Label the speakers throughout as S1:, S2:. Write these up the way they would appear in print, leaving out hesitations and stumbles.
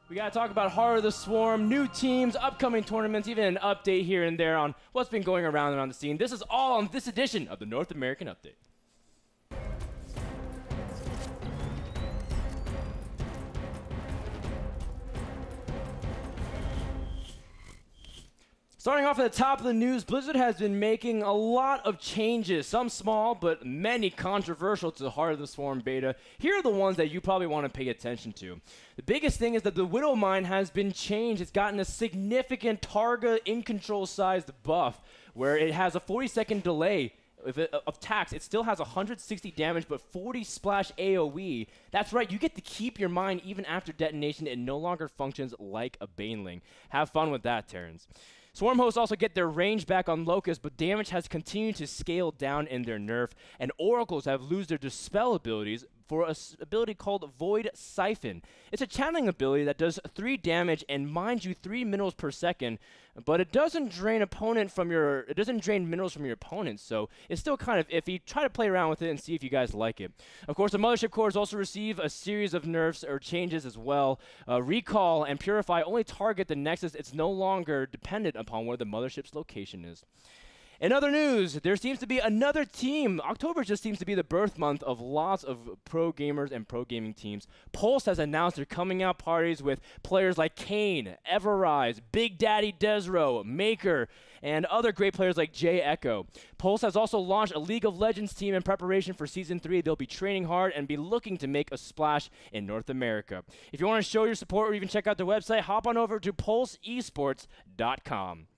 S1: We got to talk about Heart of the Swarm, new teams, upcoming tournaments, even an update here and there on what's been going around the scene. This is all on this edition of the North American Update. Starting off at the top of the news, Blizzard has been making a lot of changes, some small, but many controversial to the Heart of the Swarm beta. Here are the ones that you probably want to pay attention to. The biggest thing is that the Widow Mine has been changed. It's gotten a significant Targa in-control sized buff, where it has a 40-second delay of tax. It still has 160 damage, but 40 splash AoE. That's right, you get to keep your mine even after detonation. It no longer functions like a Baneling. Have fun with that, Terrans. Swarm hosts also get their range back on Locust, but damage has continued to scale down in their nerf, and Oracles have lost their Dispel abilities for an ability called Void Siphon. It's a channeling ability that does 3 damage and mines you 3 minerals per second, but it doesn't drain minerals from your opponents, so it's still kind of iffy. Try to play around with it and see if you guys like it. Of course, the Mothership cores also receive a series of nerfs or changes as well. Recall and Purify only target the Nexus. It's no longer dependent upon where the Mothership's location is. In other news, there seems to be another team. October just seems to be the birth month of lots of pro gamers and pro gaming teams. Pulse has announced they're coming out parties with players like Kane, Everrise, Big Daddy Desro, Maker, and other great players like Jay Echo. Pulse has also launched a League of Legends team in preparation for Season 3. They'll be training hard and be looking to make a splash in North America. If you want to show your support or even check out their website, hop on over to pulseesports.com.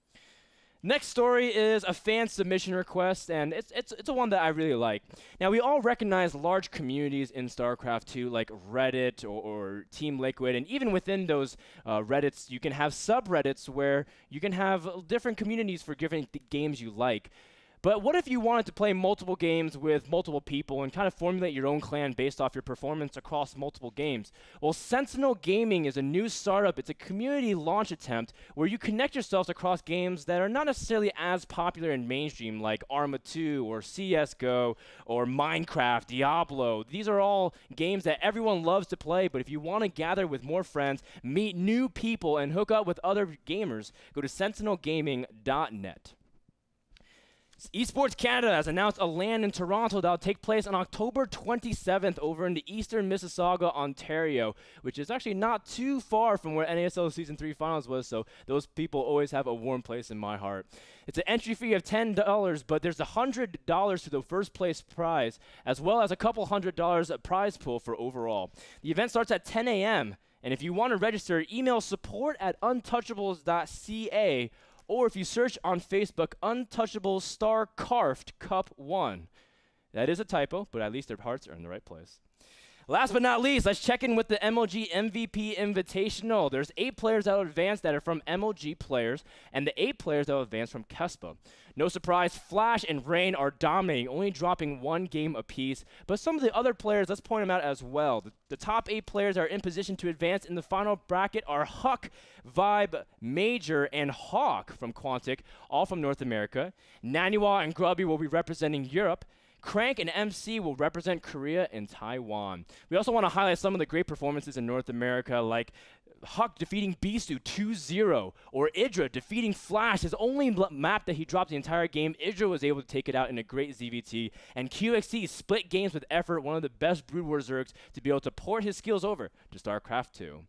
S1: Next story is a fan submission request, and it's a one that I really like. Now, we all recognize large communities in StarCraft 2, like Reddit or Team Liquid, and even within those Reddits, you can have subreddits where you can have different communities for different games you like. But what if you wanted to play multiple games with multiple people and kind of formulate your own clan based off your performance across multiple games? Well, Sentinel Gaming is a new startup. It's a community launch attempt where you connect yourselves across games that are not necessarily as popular in mainstream, like Arma 2 or CSGO or Minecraft, Diablo. These are all games that everyone loves to play, but if you want to gather with more friends, meet new people, and hook up with other gamers, go to sentinelgaming.net. eSports Canada has announced a LAN in Toronto that will take place on October 27th over in the eastern Mississauga, Ontario, which is actually not too far from where NASL Season 3 Finals was, so those people always have a warm place in my heart. It's an entry fee of $10, but there's $100 to the first place prize, as well as a couple $100 prize pool for overall. The event starts at 10 a.m., and if you want to register, email support@untouchables.ca, or if you search on Facebook, Untouchable StarCraft Cup 1. That is a typo, but at least their hearts are in the right place. Last but not least, let's check in with the MLG MVP Invitational. There's 8 players that will advance that are from MLG players, and the 8 players that will advance from Kespa. No surprise, Flash and Rain are dominating, only dropping 1 game apiece. But some of the other players, let's point them out as well. The top 8 players that are in position to advance in the final bracket are Huck, Vibe, Major, and Hawk from Quantic, all from North America. Naniwa and Grubby will be representing Europe. Crank and MC will represent Korea and Taiwan. We also want to highlight some of the great performances in North America, like Huck defeating Bisu 2-0, or Idra defeating Flash, his only map that he dropped the entire game. Idra was able to take it out in a great ZVT, and QXC split games with effort, one of the best Brood War Zergs to be able to port his skills over to StarCraft 2.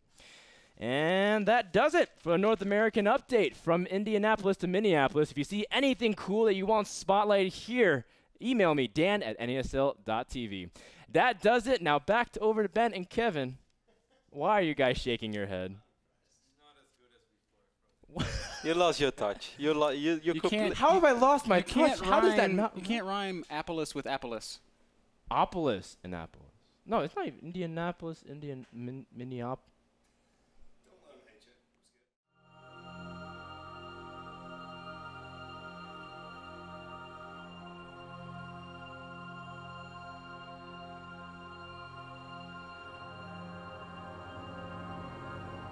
S1: And that does it for a North American update from Indianapolis to Minneapolis. If you see anything cool that you want spotlighted here, email me, dan@nasl.tv. That does it. Now back over to Ben and Kevin. Why are you guys shaking your head?
S2: You lost your touch. You
S1: can't. How have I lost my touch? How does that not?
S3: You can't rhyme Apollos with Apollos.
S1: Opolis and Apollos. No, it's not even Indianapolis, Minneapolis.